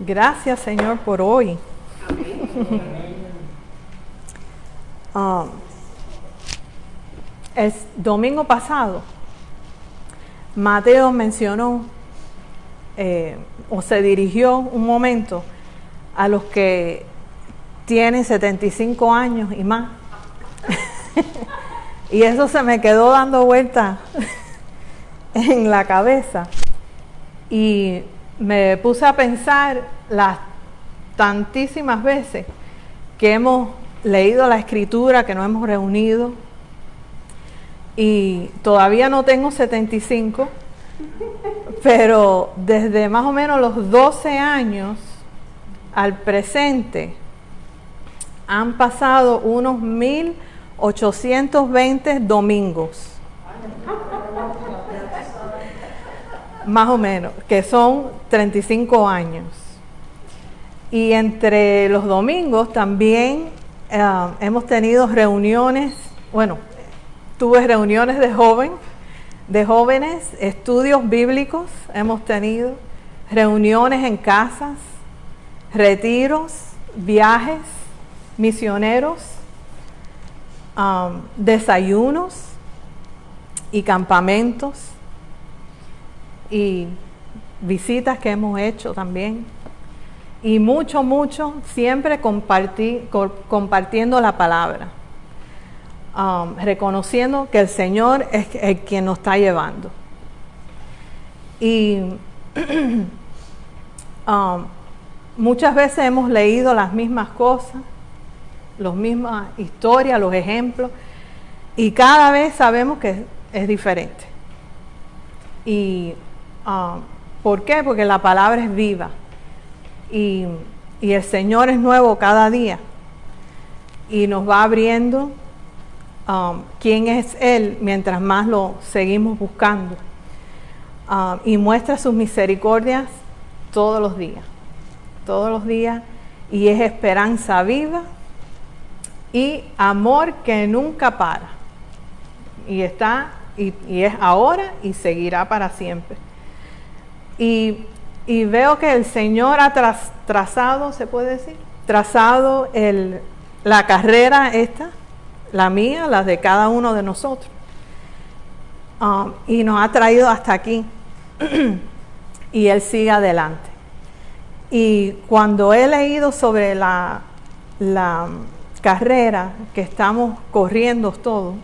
Gracias, Señor, por hoy. El domingo pasado, Mateo mencionó o se dirigió un momento a los que tienen 75 años y más. Y eso se me quedó dando vueltas en la cabeza. Y me puse a pensar las tantísimas veces que hemos leído la Escritura, que nos hemos reunido, y todavía no tengo 75, pero desde más o menos los 12 años al presente han pasado unos 1820 domingos. Más o menos, que son 35 años. Y entre los domingos también hemos tenido reuniones, tuve reuniones de jóvenes, estudios bíblicos, hemos tenido reuniones en casas, retiros, viajes, misioneros, desayunos y campamentos y visitas que hemos hecho también, y mucho, siempre compartiendo la palabra, reconociendo que el Señor es el quien nos está llevando. Y muchas veces hemos leído las mismas cosas, las mismas historias, los ejemplos, y cada vez sabemos que es diferente. Y ¿por qué? Porque la palabra es viva y el Señor es nuevo cada día y nos va abriendo quién es Él mientras más lo seguimos buscando, y muestra sus misericordias todos los días, y es esperanza viva y amor que nunca para, y es ahora y seguirá para siempre. Y veo que el Señor ha trazado, ¿se puede decir? Trazado la carrera esta, la mía, la de cada uno de nosotros. Y nos ha traído hasta aquí. Y Él sigue adelante. Y cuando he leído sobre la carrera que estamos corriendo todos,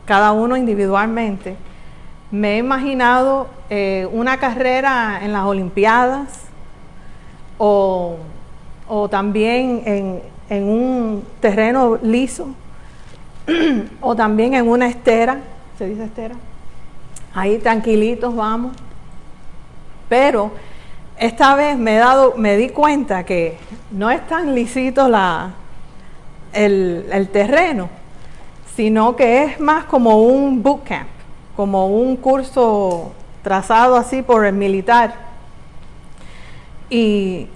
cada uno individualmente, me he imaginado una carrera en las Olimpiadas o también en un terreno liso o también en una estera, ¿se dice estera? Ahí tranquilitos vamos. Pero esta vez me di cuenta que no es tan lisito el terreno, sino que es más como un bootcamp, como un curso trazado así por el militar. Y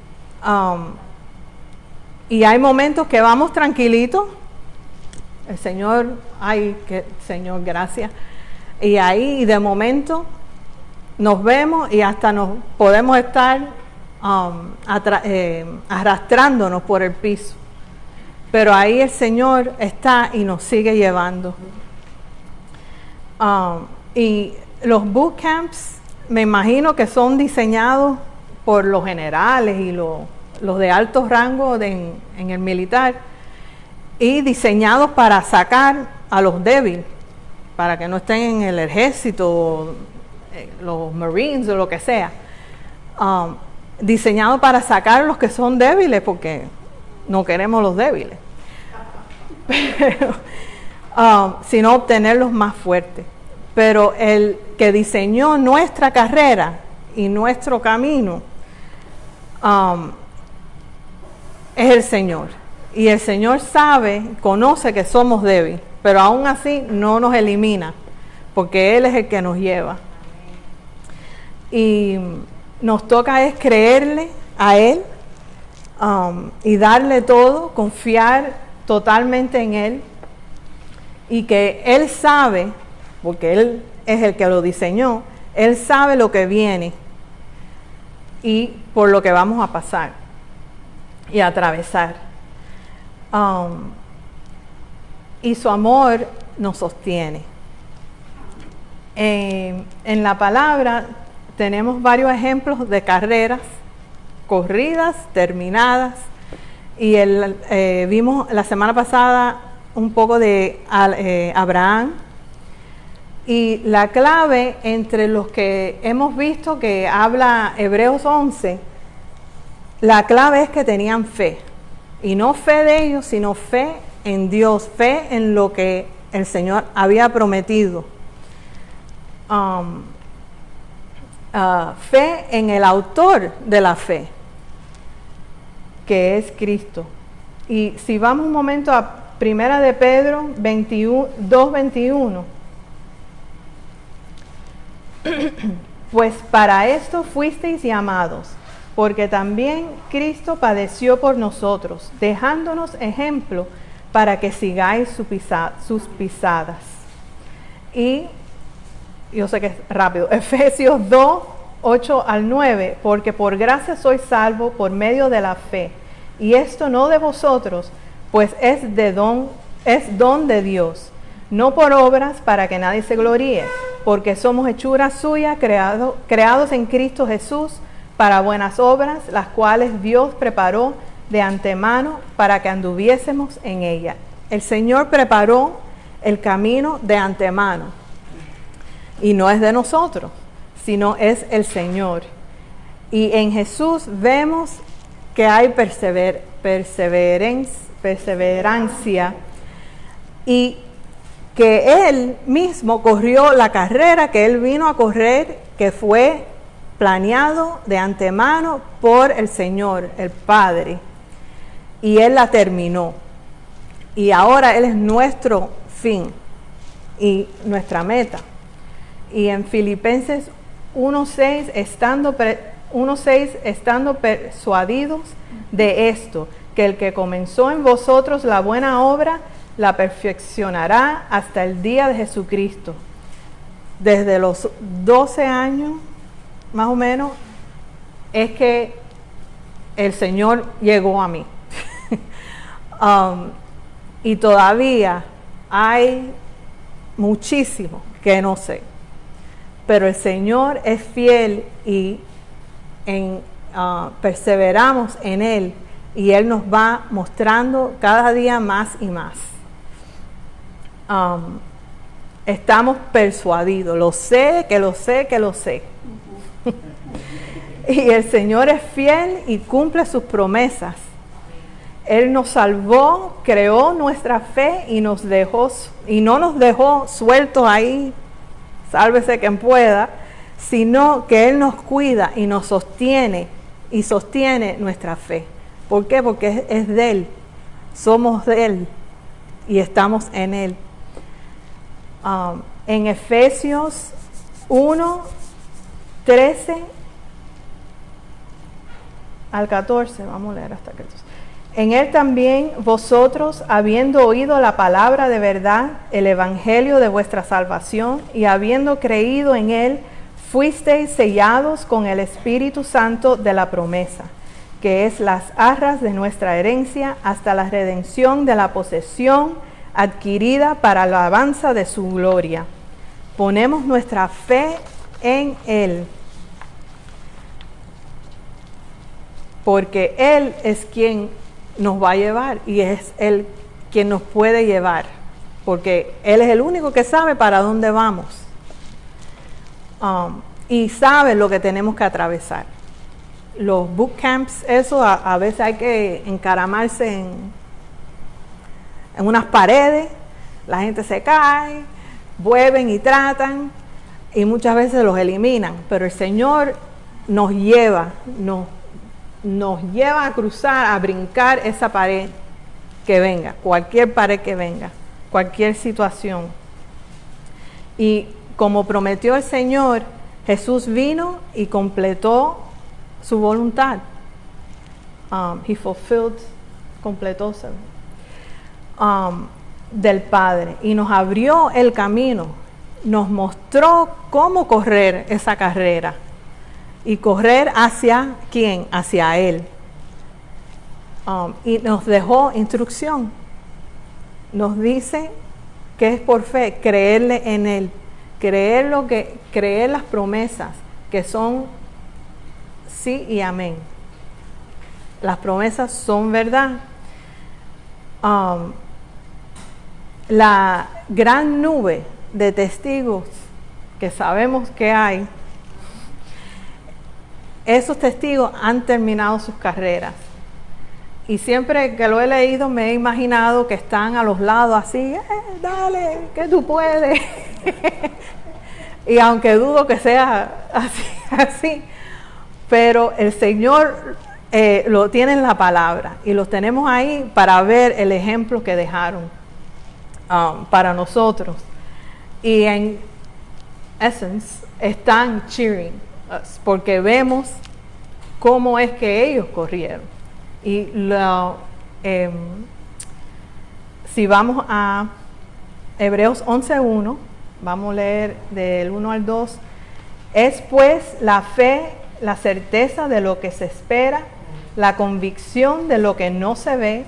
hay momentos que vamos tranquilitos, el Señor, Señor, gracias. Y ahí de momento nos vemos y hasta nos podemos estar arrastrándonos por el piso. Pero ahí el Señor está y nos sigue llevando. Y los bootcamps me imagino que son diseñados por los generales y los de alto rango en el militar, y diseñados para sacar a los débiles, para que no estén en el ejército, los Marines o lo que sea. Diseñados para sacar a los que son débiles, porque no queremos los débiles, sino obtenerlos más fuertes. Pero el que diseñó nuestra carrera y nuestro camino es el Señor. Y el Señor conoce que somos débiles, pero aún así no nos elimina, porque Él es el que nos lleva. Y nos toca es creerle a Él, y darle todo, confiar totalmente en Él, y que Él sabe, porque Él es el que lo diseñó, Él sabe lo que viene, y por lo que vamos a pasar y a atravesar. Y su amor nos sostiene. En la palabra tenemos varios ejemplos de carreras corridas, terminadas, y vimos la semana pasada un poco de Abraham, y la clave entre los que hemos visto que habla Hebreos 11, la clave es que tenían fe, y no fe de ellos, sino fe en Dios, fe en lo que el Señor había prometido. Fe en el autor de la fe, que es Cristo. Y si vamos un momento a 1 de Pedro 2:21, pues para esto fuisteis llamados, porque también Cristo padeció por nosotros, dejándonos ejemplo para que sigáis sus pisadas. Y yo sé que es rápido, Efesios 2:8-9, porque por gracia sois salvos por medio de la fe, y esto no de vosotros, pues es don de Dios, no por obras para que nadie se gloríe, porque somos hechura suya, creados en Cristo Jesús para buenas obras, las cuales Dios preparó de antemano para que anduviésemos en ella. El Señor preparó el camino de antemano, y no es de nosotros, sino es el Señor. Y en Jesús vemos que hay perseverancia, y que Él mismo corrió la carrera que Él vino a correr, que fue planeado de antemano por el Señor, el Padre, y Él la terminó. Y ahora Él es nuestro fin y nuestra meta. Y en Filipenses 1:6, estando persuadidos de esto, que el que comenzó en vosotros la buena obra, la perfeccionará hasta el día de Jesucristo. Desde los 12 años, más o menos, es que el Señor llegó a mí. Y todavía hay muchísimo que no sé. Pero el Señor es fiel y perseveramos en Él, y Él nos va mostrando cada día más y más. Estamos persuadidos, lo sé. Y el Señor es fiel y cumple sus promesas. Él nos salvó, creó nuestra fe y no nos dejó sueltos ahí, sálvese quien pueda, sino que Él nos cuida y nos sostiene y sostiene nuestra fe. ¿Por qué? Porque es de Él, somos de Él y estamos en Él. En Efesios 1:13-14, vamos a leer hasta que en Él también vosotros, habiendo oído la palabra de verdad, el evangelio de vuestra salvación, y habiendo creído en Él, fuisteis sellados con el Espíritu Santo de la promesa, que es las arras de nuestra herencia hasta la redención de la posesión adquirida para la alabanza de su gloria. Ponemos nuestra fe en Él, porque Él es quien nos va a llevar, y es Él quien nos puede llevar, porque Él es el único que sabe para dónde vamos, y sabe lo que tenemos que atravesar. Los bootcamps, eso a veces hay que encaramarse en unas paredes, la gente se cae, vuelven y tratan, y muchas veces los eliminan, pero el Señor nos lleva a cruzar, a brincar esa pared que venga, cualquier pared que venga, cualquier situación. Y como prometió el Señor, Jesús vino y completó su voluntad. Completó del Padre, y nos abrió el camino, nos mostró cómo correr esa carrera. y correr hacia ¿quién? Hacia Él. Y nos dejó instrucción. Nos dice que es por fe, creerle en Él, creer las promesas que son sí y amén. Las promesas son verdad. La gran nube de testigos que sabemos que hay, esos testigos han terminado sus carreras. Y siempre que lo he leído me he imaginado que están a los lados así, dale, que tú puedes. Y aunque dudo que sea así, pero el Señor lo tiene en la palabra y los tenemos ahí para ver el ejemplo que dejaron para nosotros. Y en essence están cheering us porque vemos cómo es que ellos corrieron. Y si vamos a Hebreos 11:1, vamos a leer del 1 al 2. Es pues la fe, la certeza de lo que se espera, la convicción de lo que no se ve,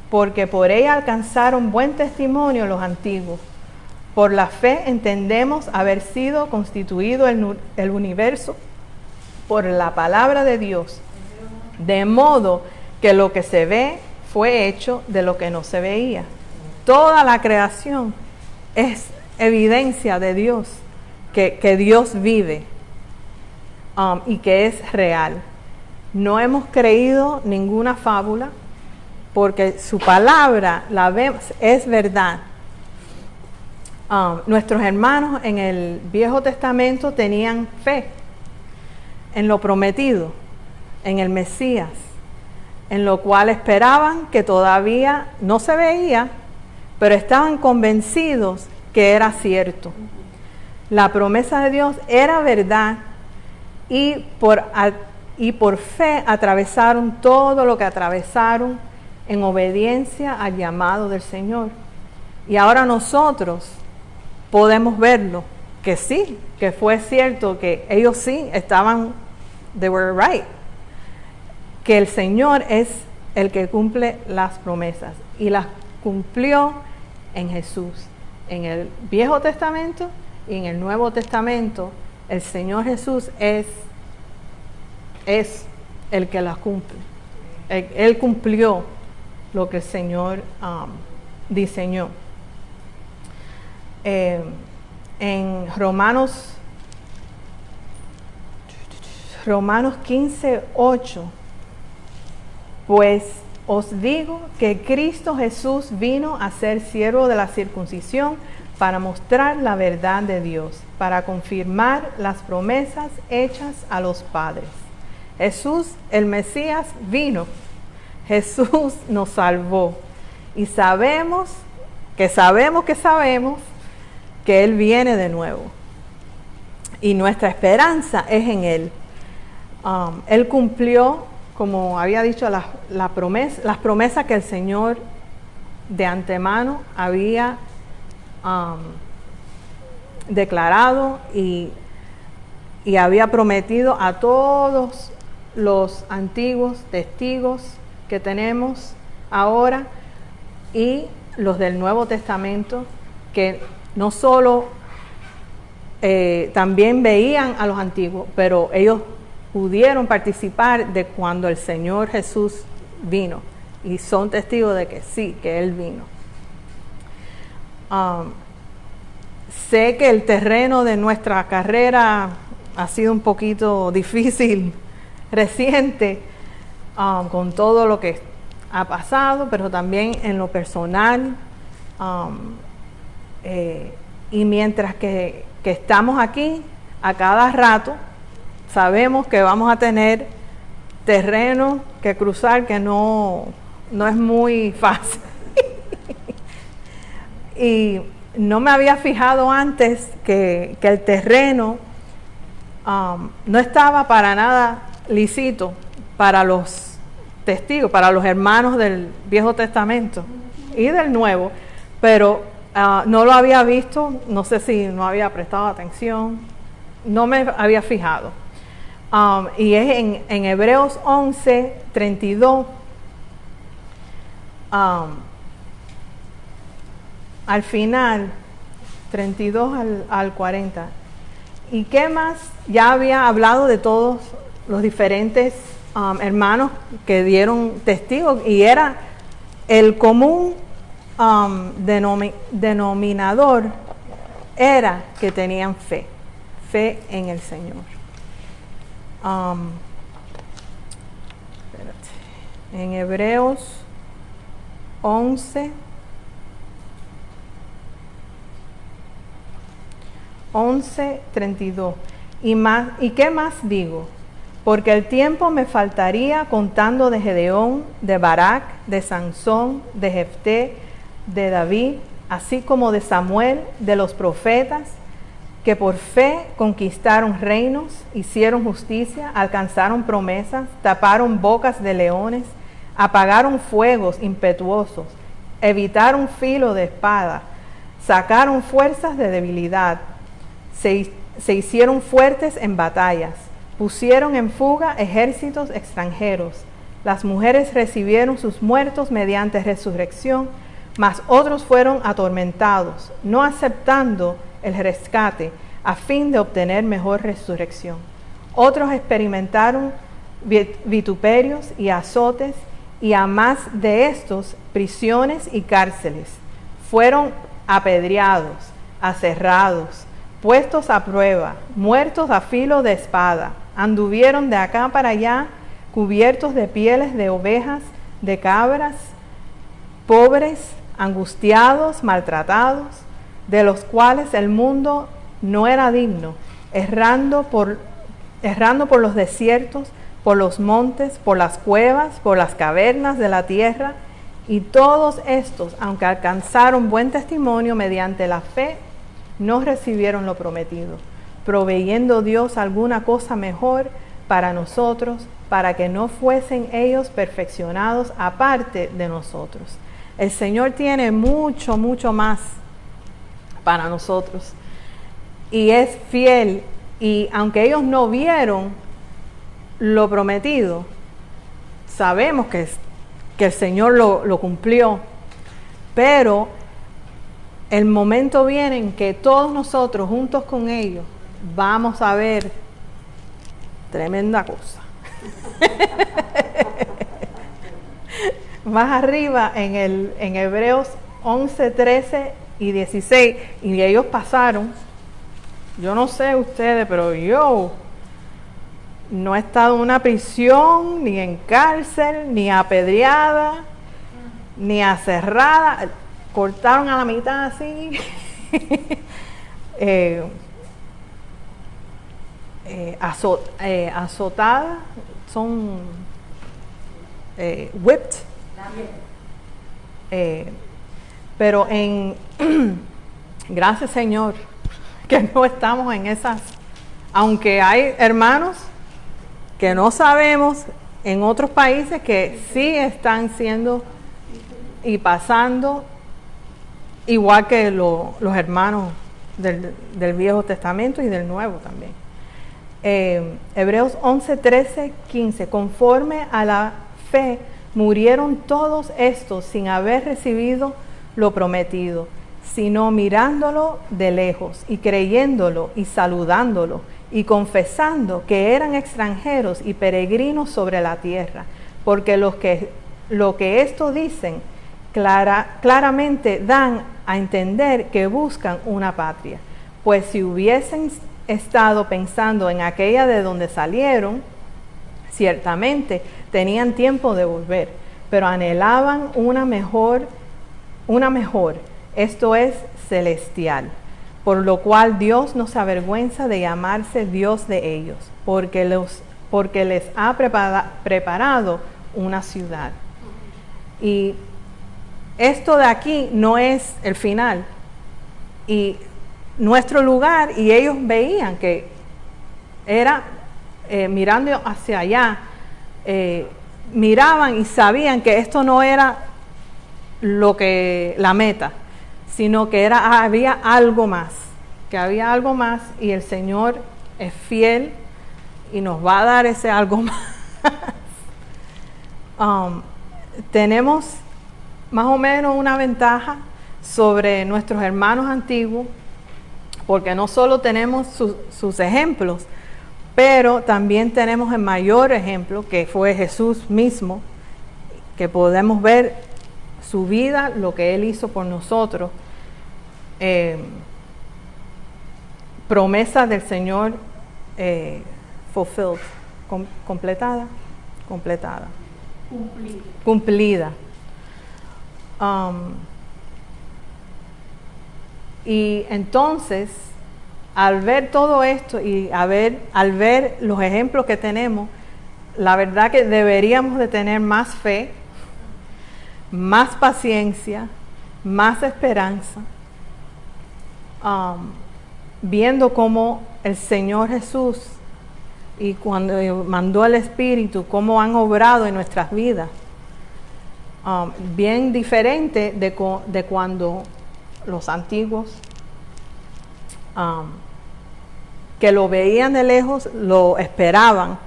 porque por ella alcanzaron buen testimonio los antiguos. Por la fe entendemos haber sido constituido el universo por la palabra de Dios, de modo que lo que se ve fue hecho de lo que no se veía. Toda la creación es evidencia de Dios, que Dios vive y que es real. No hemos creído ninguna fábula porque su palabra la vemos, es verdad. Nuestros hermanos en el Viejo Testamento tenían fe en lo prometido, en el Mesías, en lo cual esperaban que todavía no se veía, pero estaban convencidos que era cierto. La promesa de Dios era verdad y por fe atravesaron todo lo que atravesaron en obediencia al llamado del Señor. Y ahora nosotros podemos verlo, que sí, que fue cierto, que ellos sí estaban, they were right, que el Señor es el que cumple las promesas y las cumplió en Jesús. En el Viejo Testamento y en el Nuevo Testamento, el Señor Jesús es el que las cumple. Él cumplió lo que el Señor diseñó. En Romanos 15:8, pues os digo que Cristo Jesús vino a ser siervo de la circuncisión para mostrar la verdad de Dios, para confirmar las promesas hechas a los padres. Jesús, el Mesías, vino. Jesús nos salvó. Y sabemos que Él viene de nuevo. Y nuestra esperanza es en Él. Él cumplió, como había dicho, las promesas que el Señor de antemano había declarado y había prometido a todos los antiguos testigos que tenemos ahora y los del Nuevo Testamento, que no solo también veían a los antiguos, pero ellos pudieron participar de cuando el Señor Jesús vino y son testigos de que sí, que Él vino. Sé que el terreno de nuestra carrera ha sido un poquito difícil, reciente, con todo lo que ha pasado, pero también en lo personal. Y mientras que estamos aquí, a cada rato, sabemos que vamos a tener terreno que cruzar que no es muy fácil. Y no me había fijado antes que el terreno no estaba para nada lícito para los testigos, para los hermanos del Viejo Testamento y del Nuevo, pero no lo había visto, no sé si no había prestado atención, no me había fijado. y es en Hebreos 11, 32. Al final, 32 al 40. ¿Y qué más? Ya había hablado de todos los diferentes hermanos que dieron testigos, y era el común denominador era que tenían fe en el Señor. En Hebreos 11, 32. ¿Y qué más digo? Porque el tiempo me faltaría contando de Gedeón, de Barak, de Sansón, de Jefté, de David, así como de Samuel, de los profetas, que por fe conquistaron reinos, hicieron justicia, alcanzaron promesas, taparon bocas de leones, apagaron fuegos impetuosos, evitaron filo de espada, sacaron fuerzas de debilidad, se hicieron fuertes en batallas, pusieron en fuga ejércitos extranjeros. Las mujeres recibieron sus muertos mediante resurrección, mas otros fueron atormentados, no aceptando el rescate a fin de obtener mejor resurrección. Otros experimentaron vituperios y azotes, y a más de estos, prisiones y cárceles. Fueron apedreados, aserrados, puestos a prueba, muertos a filo de espada. Anduvieron de acá para allá, cubiertos de pieles de ovejas, de cabras, pobres, angustiados, maltratados, de los cuales el mundo no era digno, errando por los desiertos, por los montes, por las cuevas, por las cavernas de la tierra. Y todos estos, aunque alcanzaron buen testimonio mediante la fe, no recibieron lo prometido, proveyendo Dios alguna cosa mejor para nosotros, para que no fuesen ellos perfeccionados aparte de nosotros. El Señor tiene mucho, mucho más para nosotros, y es fiel, y aunque ellos no vieron lo prometido, sabemos que el Señor lo cumplió, pero el momento viene en que todos nosotros juntos con ellos vamos a ver tremenda cosa. Más arriba en Hebreos 11, 13 y 16, y ellos pasaron, yo no sé ustedes, pero yo no he estado en una prisión, ni en cárcel, ni apedreada, ni aserrada. Cortaron a la mitad así, azotada, son whipped, pero gracias Señor que no estamos en esas, aunque hay hermanos que no sabemos en otros países que sí están siendo y pasando igual que los hermanos del Viejo Testamento y del Nuevo también. Hebreos 11, 13, 15. Conforme a la fe murieron todos estos sin haber recibido lo prometido, sino mirándolo de lejos y creyéndolo y saludándolo y confesando que eran extranjeros y peregrinos sobre la tierra, porque lo que esto dicen claramente dan a entender que buscan una patria, pues si hubiesen estado pensando en aquella de donde salieron, ciertamente tenían tiempo de volver, pero anhelaban una mejor, esto es celestial, por lo cual Dios no se avergüenza de llamarse Dios de ellos, porque les ha preparado una ciudad. Y esto de aquí no es el final. Y nuestro lugar, y ellos veían que era mirando hacia allá, miraban y sabían que esto no era la meta, sino que había algo más, y el Señor es fiel y nos va a dar ese algo más. Tenemos más o menos una ventaja sobre nuestros hermanos antiguos, porque no solo tenemos sus ejemplos, pero también tenemos el mayor ejemplo, que fue Jesús mismo, que podemos ver su vida, lo que Él hizo por nosotros. Promesa del Señor fulfilled, completada. Cumplida. Y entonces, al ver todo esto y al ver los ejemplos que tenemos, la verdad que deberíamos de tener más fe, más paciencia, más esperanza, viendo cómo el Señor Jesús y cuando mandó el Espíritu, cómo han obrado en nuestras vidas. Bien diferente de cuando los antiguos, que lo veían de lejos, lo esperaban,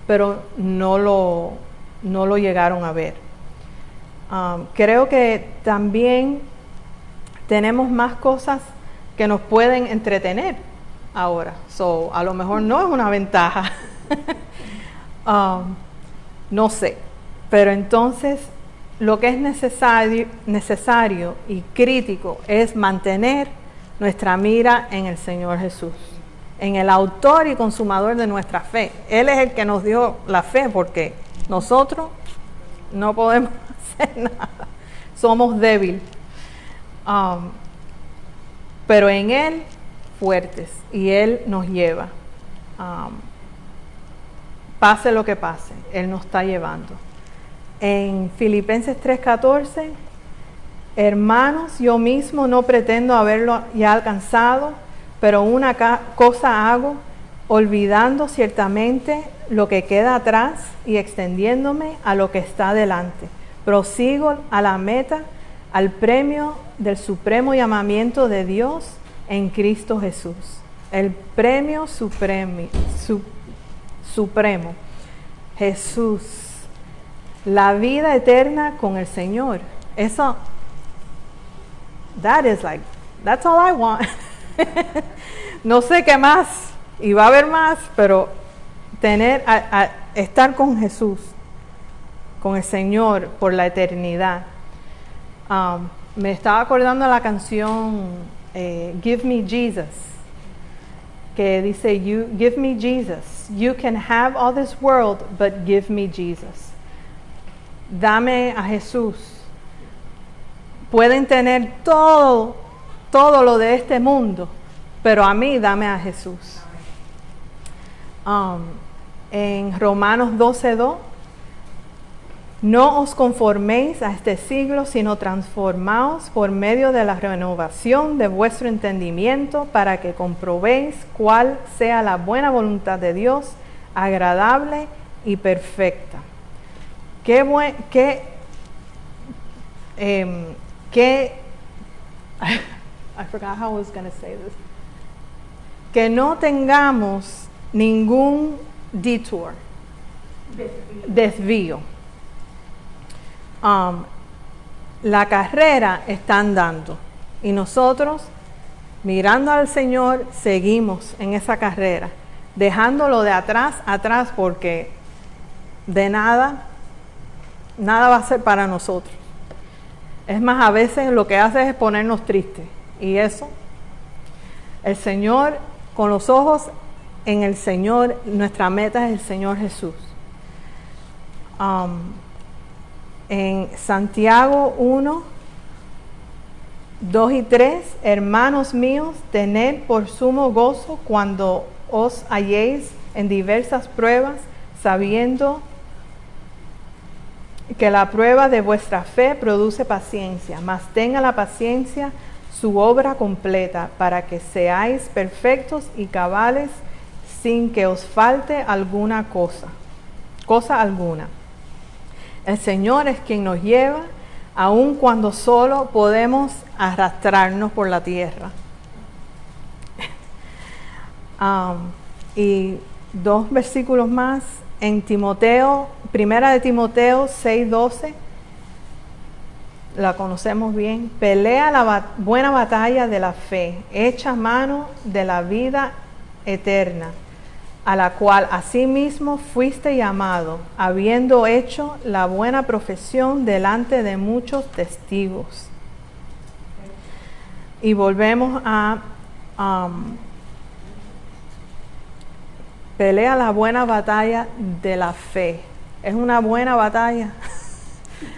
pero no lo llegaron a ver. Creo que también tenemos más cosas que nos pueden entretener ahora. A lo mejor no es una ventaja. No sé. Pero entonces lo que es necesario y crítico es mantener nuestra mira en el Señor Jesús, en el autor y consumador de nuestra fe. Él es el que nos dio la fe, porque nosotros no podemos hacer nada. Somos débiles. Pero en Él fuertes, y Él nos lleva. Pase lo que pase, Él nos está llevando. En Filipenses 3:14, hermanos, yo mismo no pretendo haberlo ya alcanzado, pero una cosa hago, olvidando ciertamente lo que queda atrás y extendiéndome a lo que está delante. Prosigo a la meta, al premio del supremo llamamiento de Dios en Cristo Jesús. El premio supremo, Jesús. La vida eterna con el Señor. Eso, that's all I want. No sé qué más, y va a haber más, pero estar con Jesús, con el Señor por la eternidad. Me estaba acordando de la canción Give Me Jesus, que dice, give me Jesus. You can have all this world, but give me Jesus. Dame a Jesús. Pueden tener todo lo de este mundo, pero a mí dame a Jesús. En Romanos 12:2, no os conforméis a este siglo, sino transformaos por medio de la renovación de vuestro entendimiento, para que comprobéis cuál sea la buena voluntad de Dios, agradable y perfecta. I forgot how I was going to say this. Que no tengamos ningún desvío. La carrera está andando y nosotros, mirando al Señor, seguimos en esa carrera, dejándolo de atrás, porque de nada va a ser para nosotros. Es más, a veces lo que hace es ponernos tristes, y eso, el Señor, con los ojos en el Señor, nuestra meta es el Señor Jesús. En Santiago 1, 2 y 3, hermanos míos, tened por sumo gozo cuando os halléis en diversas pruebas, sabiendo que la prueba de vuestra fe produce paciencia, mas tenga la paciencia su obra completa, para que seáis perfectos y cabales, sin que os falte alguna cosa alguna. El Señor es quien nos lleva, aun cuando solo podemos arrastrarnos por la tierra. Y 2 versículos más en Timoteo, primera de Timoteo 6:12. La conocemos bien. Pelea la buena batalla de la fe, echa mano de la vida eterna, a la cual asimismo fuiste llamado, habiendo hecho la buena profesión delante de muchos testigos. Y volvemos a pelea la buena batalla de la fe. Es una buena batalla,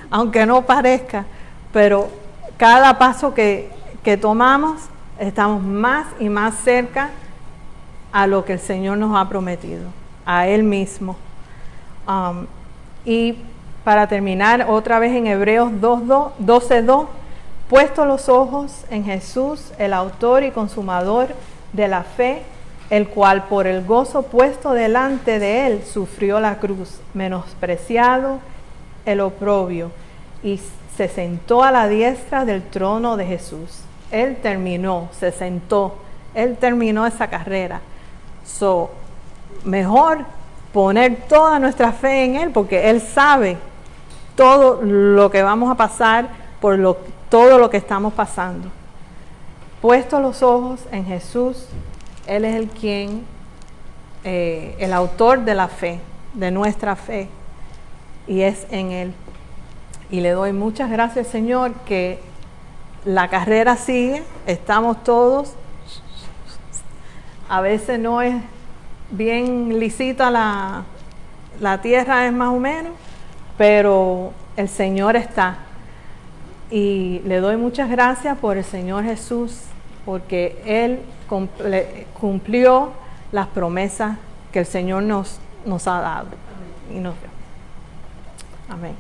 aunque no parezca, pero cada paso que tomamos estamos más y más cerca a lo que el Señor nos ha prometido, a Él mismo. Y para terminar, otra vez en Hebreos 12:2, puesto los ojos en Jesús, el autor y consumador de la fe, el cual por el gozo puesto delante de Él sufrió la cruz, menospreciado el oprobio, y se sentó a la diestra del trono de Jesús. Él terminó, se sentó, Él terminó esa carrera. Mejor poner toda nuestra fe en Él, porque Él sabe todo lo que vamos a pasar, todo lo que estamos pasando. Puesto los ojos en Jesús, Él es el autor de la fe, de nuestra fe, y es en Él. Y le doy muchas gracias, Señor, que la carrera sigue, estamos todos. A veces no es bien lisita la tierra, es más o menos, pero el Señor está. Y le doy muchas gracias por el Señor Jesús, porque Él cumplió las promesas que el Señor nos ha dado. Y nos dio. Amén.